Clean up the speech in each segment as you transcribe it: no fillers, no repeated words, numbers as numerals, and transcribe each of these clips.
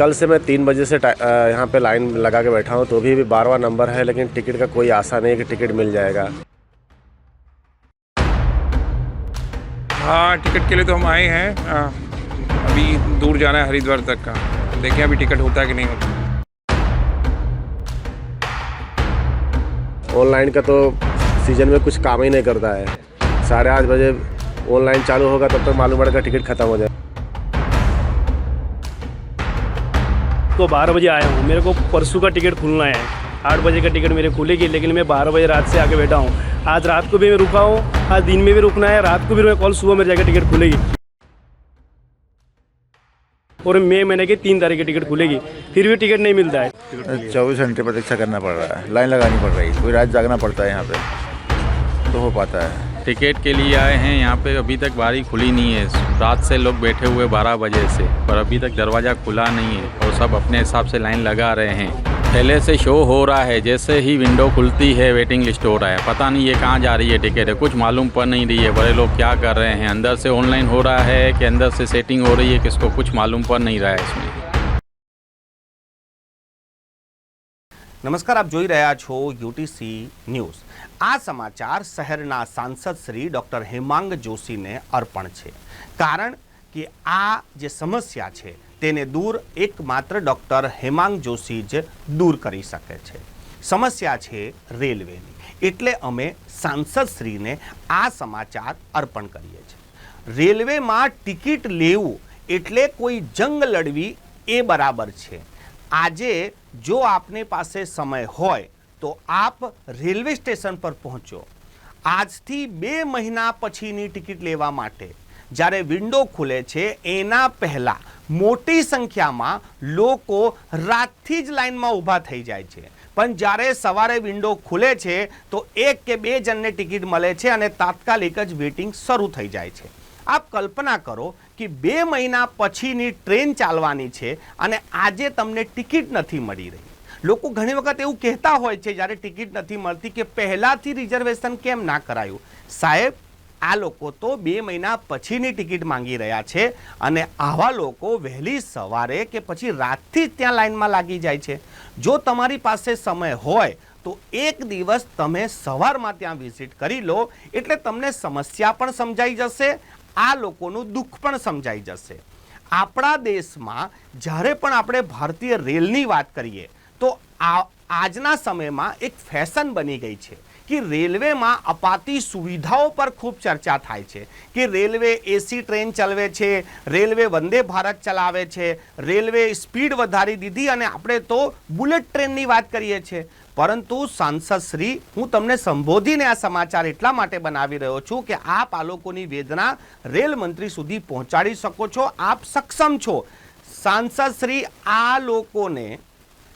कल से मैं 3 बजे से यहाँ पे लाइन लगा के बैठा हूँ, तो भी 12वां नंबर है, लेकिन टिकट का कोई आशा नहीं है कि टिकट मिल जाएगा। हाँ, टिकट के लिए तो हम आए हैं। अभी दूर जाना है, हरिद्वार तक का। देखें अभी टिकट होता है कि नहीं होता। ऑनलाइन का तो सीजन में कुछ काम ही नहीं करता है। 8:30 बजे ऑनलाइन चालू होगा, तब तक मालूम पड़ेगा टिकट खत्म हो जाए। तो 12 बजे आया हूँ, मेरे को परसों का टिकट खुलना है। 8 बजे का टिकट मेरे खुलेगी, लेकिन मैं 12 बजे रात से आके बैठा हूँ। आज रात को भी मैं रुका हूँ, आज दिन में भी रुकना है, रात को भी मैं कल सुबह मेरे जाकर टिकट खुलेगी। और मई महीने की 3 तारीख की टिकट खुलेगी, फिर भी टिकट नहीं मिलता है। 24 घंटे प्रतीक्षा करना पड़ रहा है, लाइन लगानी पड़ रही है, कोई रात जागना पड़ता है यहाँ पे तो हो पाता है। टिकट के लिए आए हैं यहाँ पे, अभी तक बारी खुली नहीं है। रात से लोग बैठे हुए 12 बजे से, पर अभी तक दरवाज़ा खुला नहीं है और सब अपने हिसाब से लाइन लगा रहे हैं। पहले से शो हो रहा है, जैसे ही विंडो खुलती है वेटिंग लिस्ट हो रहा है। पता नहीं ये कहाँ जा रही है टिकट है, कुछ मालूम पड़ नहीं रही है। बड़े लोग क्या कर रहे हैं, अंदर से ऑनलाइन हो रहा है कि अंदर से सेटिंग हो रही है, किसको कुछ मालूम पड़ नहीं रहा है इसमें। નમસ્કાર, આપ જોઈ રહ્યા છો UTC ન્યૂઝ। આ સમાચાર શહેરના સાંસદ શ્રી ડૉક્ટર હેમાંગ જોશીને અર્પણ છે, કારણ કે આ જે સમસ્યા છે તેને દૂર એકમાત્ર ડૉક્ટર હેમાંગ જોશી જ દૂર કરી શકે છે। સમસ્યા છે રેલવેની, એટલે અમે સાંસદશ્રીને આ સમાચાર અર્પણ કરીએ છીએ। રેલવેમાં ટિકિટ લેવું એટલે કોઈ જંગ લડવી એ બરાબર છે। આજે જો આપने પાસે समय હોય તો આપ રેલવે સ્ટેશન પર પહોંચો। આજથી 2 મહિના પછીની ટિકિટ લેવા માટે જ્યારે વિન્ડો ખુલે છે એના પહેલાં મોટી સંખ્યામાં લોકો રાતથી જ લાઇનમાં ઊભા થઈ જાય છે, પણ જ્યારે સવારે વિન્ડો ખુલે છે તો 1 કે 2 જણને ટિકિટ મળે છે અને તાત્કાલિક જ વેટિંગ શરૂ થઈ જાય છે। आप कल्पना करो कि 2 महीना पछीनी ट्रेन चालवानी छे अने आजे तमने टिकिट नहीं मळी रही। लोग घणी वखत एवुं कहेता होय छे ज्यारे टिकिट नहीं मळती कि पहेलाथी रिजर्वेशन केम ना करायुं। साहेब, आ लोको तो 2 महीना पछीनी टिकिट मांगी रह्या छे अने आवा लोको वहेली सवारे के पछी रातथी त्यां लाइनमां लागी जाय छे। जो तमारी पासे समय होय तो एक दिवस तमे सवारमां त्यां विजिट करी लो, एटले तमने समस्या पण समजाई जशे, आ लोकोनुं दुख पण समजाई जशे। आपणा देशमां ज्यारे पण आपणे भारतीय रेलनी वात करीए तो आजना समयमां एक फैशन बनी गई छे कि रेलवे में अपाती सुविधाओं पर खूब चर्चा थाय छे कि रेलवे एसी ट्रेन चलवे छे, रेलवे वंदे भारत चलावे छे, रेलवे स्पीड वधारी दीधी अने आपणे तो बुलेट ट्रेन नी वात करीए छे। परंतु सांसद श्री, हूँ तमने संबोधीने आ समाचार एटला माटे बनावी रह्यो छुं कि आप आ लोकोनी वेदना रेल मंत्री सुधी पहोंचाडी शको छो। आप सक्षम छो। सांसद श्री, आ लोकोने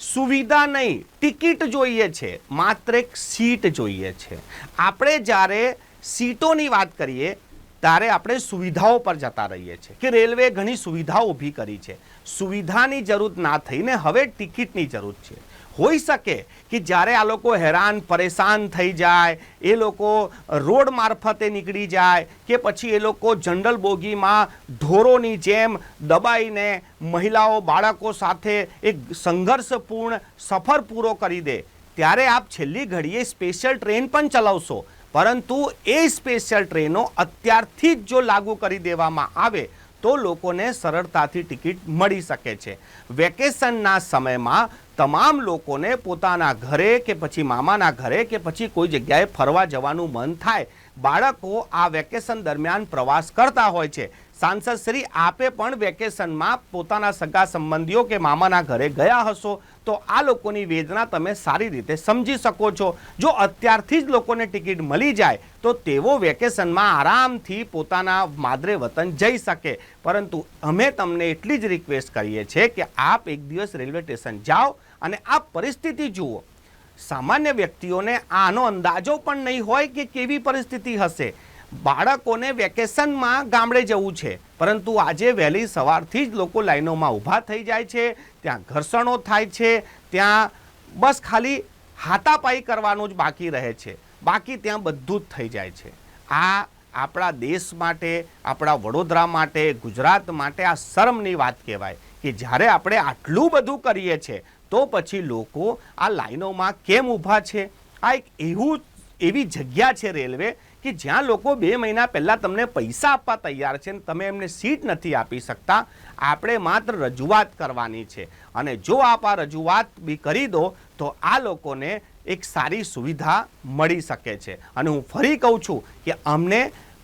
सुविधा नहीं टिकिट जोईए छे, मात्र एक सीट जोईए छे। आपणे ज्यारे सीटोनी वात करीए त्यारे आपणे सुविधाओं पर जता रहीए छे कि रेलवे घणी सुविधाओं ऊभी करी छे। सुविधानी जरूरत ना थईने हवे टिकिटनी जरूरत छे। होई सके कि ज्यारे आ लोको हैरान परेशान थई जाय, ए लोको रोड मार्फते निकली जाय के पछी ए लोको जनरल बोगी में ढोरोनी जेम दबाईने महिलाओं बाळको साथे एक संघर्षपूर्ण सफर पूरो करी दे, त्यारे आप छेल्ली घड़ीए स्पेशल ट्रेन पण चलावशो। परंतु ए स्पेशल ट्रेनों अत्यारथी जो लागू करी देवामां आवे तो लोकोने सरळताथी टिकिट मळी शके छे। वेकेशनना समयमां तमाम लोकोने पोताना घरे के पछी मामाना घरे के पछी कोई जग्याए फरवा जवानुं मन थाय। बाळको आ वेकेशन दरमियान प्रवास करता होय छे। सांसद श्री, आपे पण वेकेशन में पोताना सगा संबंधीओ के मामाना घरे गया हशो तो आ लोकोनी वेदना तमे सारी रीते समझी शको छो। जो अत्यारथी ज लोकोने टिकिट मळी जाय तो तेवो वेकेशन में आरामथी पोताना मादरे वतन जई सके। परंतु अमे तमने एटली ज रिक्वेस्ट करीए छे कि आप एक दिवस रेलवे स्टेशन जाओ अने आ परिस्थिति जुओ। सामान्य व्यक्तिओने आनो अंदाजो पण नहीं होय कि केवी परिस्थिति हशे। बाळकोने वेकेशन में गामडे जवुं छे, परंतु आजे वहेली सवारथी ज लोको लाइनों में ऊभा थई जाय छे, त्यां घर्षणों थाय छे, त्यां बस खाली हाथापाई करवानुं ज बाकी रहे छे, बाकी त्यां बधुं ज थई जाय छे। आ આપણા દેશ માટે, આપણા વડોદરા માટે, ગુજરાત માટે આ શરમની વાત કહેવાય કે જ્યારે આપણે આટલું બધું કરીએ છીએ તો પછી લોકો આ લાઈનોમાં કેમ ઊભા છે? આ એક એવી જગ્યા છે રેલવે કે જ્યાં લોકો 2 મહિના પહેલાં તમને પૈસા આપવા તૈયાર છે અને તમે એમને સીટ નથી આપી શકતા. આપણે માત્ર રજૂઆત કરવાની છે અને જો આપ આ રજૂઆત બી કરી દો તો આ લોકોને એક સારી સુવિધા મળી શકે છે. અને હું ફરી કહું છું કે અમને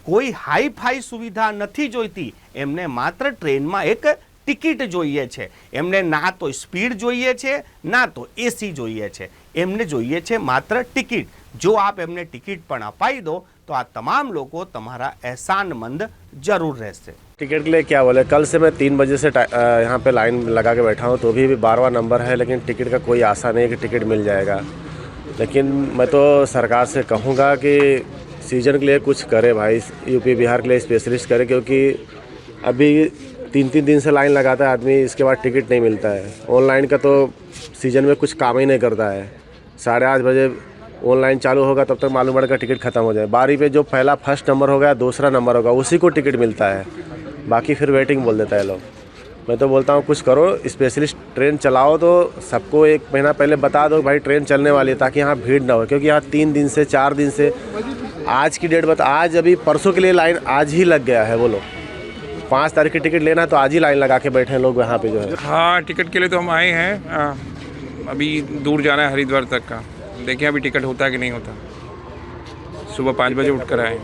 કોઈ હાઈ ફાઈ સુવિધા નથી જોઈતી, એમને માત્ર ટ્રેનમાં એક ટિકિટ જોઈએ છે. એમને ના તો સ્પીડ જોઈએ છે ના તો એસી જોઈએ છે, એમને જોઈએ છે માત્ર ટિકિટ. જો આપ એમને ટિકિટ પણ અપાઈ દો तो आ तमाम लोग तुम्हारा एहसानमंद जरूर रहते. टिकट के लिए क्या बोले, कल से मैं 3 बजे से यहाँ पे लाइन लगा के बैठा हूँ तो भी 12वां नंबर है, लेकिन टिकट का कोई आशा नहीं है कि टिकट मिल जाएगा. लेकिन मैं तो सरकार से कहूँगा कि सीजन के लिए कुछ करे भाई, यूपी बिहार के लिए स्पेशलिस्ट करे, क्योंकि अभी 3-3 दिन से लाइन लगाता है आदमी, इसके बाद टिकट नहीं मिलता है. ऑनलाइन का तो सीजन में कुछ काम ही नहीं करता है. 8:30 बजे ऑनलाइन चालू होगा तब तक मालूम पड़ेगा टिकट खत्म हो जाए. बारी पे जो पहला फर्स्ट नंबर होगा, दूसरा नंबर होगा, उसी को टिकट मिलता है, बाकी फिर वेटिंग बोल देता है लोग. मैं तो बोलता हूँ कुछ करो, स्पेशलिस्ट ट्रेन चलाओ तो सबको 1 महीना पहले बता दो भाई ट्रेन चलने वाली है, ताकि यहाँ भीड़ ना हो. क्योंकि यहाँ 3 दिन से 4 दिन से आज की डेट बता, आज अभी परसों के लिए लाइन आज ही लग गया है. वो लोग 5 तारीख की टिकट लेना तो आज ही लाइन लगा के बैठे हैं लोग यहाँ पे जो है. हाँ, टिकट के लिए तो हम आए हैं. अभी दूर जाना है हरिद्वार तक का. देखें अभी टिकट होता है कि नहीं होता. सुबह 5 बजे उठ कर आए.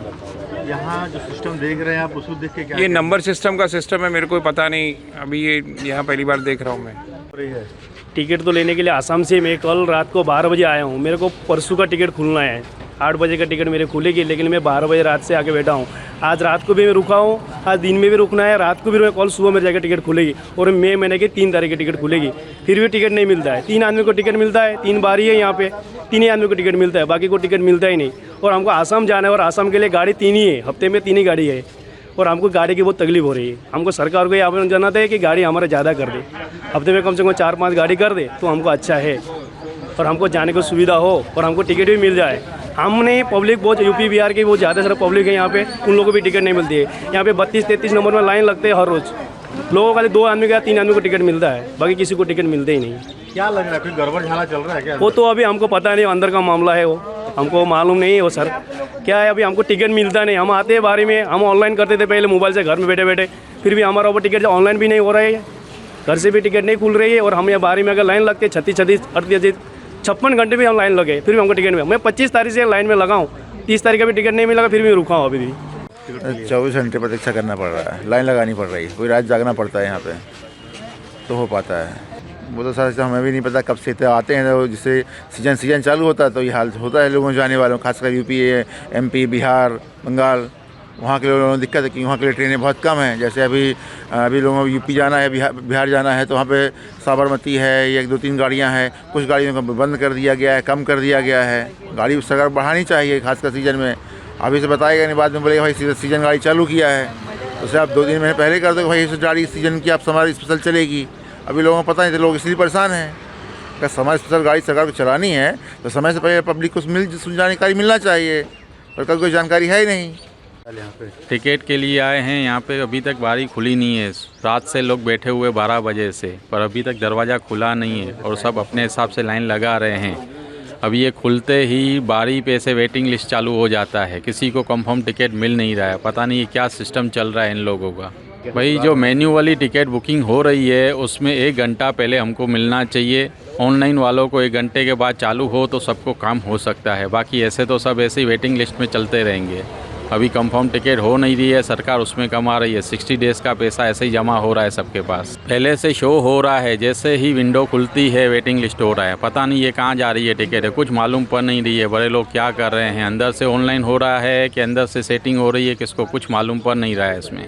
यहाँ जो सिस्टम देख रहे हैं आप, उसको देख के क्या ये नंबर सिस्टम का सिस्टम है, मेरे को पता नहीं. अभी ये यहाँ पहली बार देख रहा हूँ मैं. टिकट तो लेने के लिए आसाम से मैं कल रात को 12 बजे आया हूँ. मेरे को परसों का टिकट खुलना है. 8 बजे का टिकट मेरे खुलेगी, लेकिन मैं 12 बजे रात से आके बैठा हूँ. आज रात को भी मैं रुका हूँ, आज दिन में भी रुकना है, रात को भी मैं कल सुबह मेरे जाकर टिकट खुलेगी. और मई महीने की 3 तारीख की टिकट खुलेगी. फिर भी टिकट नहीं मिलता है. 3 आदमी को टिकट मिलता है, 3 बारी है यहाँ पे, 3 ही आदमी को टिकट मिलता है, बाकी को टिकट मिलता ही नहीं. और हमको आसाम जाना है और आसाम के लिए गाड़ी 3 ही है, हफ्ते में 3 ही गाड़ी है. और हमको गाड़ी की बहुत तकलीफ हो रही है. हमको सरकार को ये आवेदन जनाते हैं कि गाड़ी हमारा ज़्यादा कर दे, हफ्ते में कम से कम 4-5 गाड़ी कर दे तो हमको अच्छा है, और हमको जाने की सुविधा हो और हमको टिकट भी मिल जाए. हमने पब्लिक बहुत यूपी बिहार की बहुत ज़्यादा सारा पब्लिक है यहाँ पे, उन लोगों को भी टिकट नहीं मिलती है. यहाँ पे 32-33 नंबर में लाइन लगते हैं हर रोज़. लोगों का 2 आदमी का 3 आदमी को टिकट मिलता है, बाकी किसी को टिकट मिलते ही नहीं. क्या लग रहा है, कोई गड़बड़ झाला चल रहा है क्या? वो तो अभी हमको पता नहीं, अंदर का मामला है, वो हमको मालूम नहीं है. वो सर क्या है, अभी हमको टिकट मिलता नहीं. हम आते हैं बारी में, हम ऑनलाइन करते थे पहले मोबाइल से घर में बैठे बैठे, फिर भी हमारा वो टिकट ऑनलाइन भी नहीं हो रहा है, घर से भी टिकट नहीं खुल रही है. और हम यहाँ बारी में अगर लाइन लगती है 56 घंटे भी हम लाइन लगे, फिर भी हमको टिकट मिला. मैं 25 तारीख से लाइन में लगा हूँ, 30 तारीख का भी टिकट नहीं मिला, फिर भी रुका हूँ. अभी भी 24 घंटे प्रतीक्षा करना पड़ रहा है, लाइन लगानी पड़ रही है, कोई रात जागना पड़ता है यहाँ पे तो हो पाता है. वो तो सर हमें भी नहीं पता कब से आते हैं, तो जिससे सीजन चालू होता है तो ये हाल होता है लोगों जाने वालों, खासकर यूपी, MP, बिहार, बंगाल, वहाँ के लोगों को दिक्कत है कि वहाँ के लिए ट्रेनें बहुत कम हैं. जैसे अभी लोगों को यूपी जाना है, बिहार जाना है, तो वहाँ पे साबरमती है, 1-2-3 गाड़ियाँ हैं. कुछ गाड़ियों को बंद कर दिया गया है, कम कर दिया गया है. गाड़ी सरकार बढ़ानी चाहिए, खासकर सीजन में. अभी से बताएगा नहीं, बाद में बोलेगा भाई सीजन गाड़ी चालू किया है, तो उसे आप 2-3 महीने पहले कर दो भाई इस गाड़ी सीजन की आप हमारी स्पेशल चलेगी. अभी लोगों को पता नहीं, तो लोग इसलिए परेशान हैं. अगर समय स्पेशल गाड़ी सरकार को चलानी है तो समय से पहले पब्लिक को जानकारी मिलना चाहिए, और कल कोई जानकारी है ही नहीं. टिकट के लिए आए हैं यहाँ पे. अभी तक बारी खुली नहीं है. रात से लोग बैठे हुए 12 बजे से, पर अभी तक दरवाज़ा खुला नहीं है और सब अपने हिसाब से लाइन लगा रहे हैं. अभी ये खुलते ही बारी पे से वेटिंग लिस्ट चालू हो जाता है. किसी को कंफर्म टिकट मिल नहीं रहा है. पता नहीं क्या सिस्टम चल रहा है इन लोगों का. भाई जो मेन्यू वाली टिकट बुकिंग हो रही है उसमें 1 घंटा पहले हमको मिलना चाहिए. ऑनलाइन वालों को 1 घंटे के बाद चालू हो तो सबको काम हो सकता है. बाकी ऐसे तो सब ऐसे ही वेटिंग लिस्ट में चलते रहेंगे. अभी कंफर्म टिकट हो नहीं रही है, सरकार उसमें कमा रही है. 60 डेज़ का पैसा ऐसे ही जमा हो रहा है सबके पास. पहले से शो हो रहा है, जैसे ही विंडो खुलती है वेटिंग लिस्ट हो रहा है. पता नहीं ये कहाँ जा रही है टिकट है, कुछ मालूम पड़ नहीं रही है. बड़े लोग क्या कर रहे हैं, अंदर से ऑनलाइन हो रहा है कि अंदर से सेटिंग हो रही है, किसको कुछ मालूम पड़ नहीं रहा है इसमें.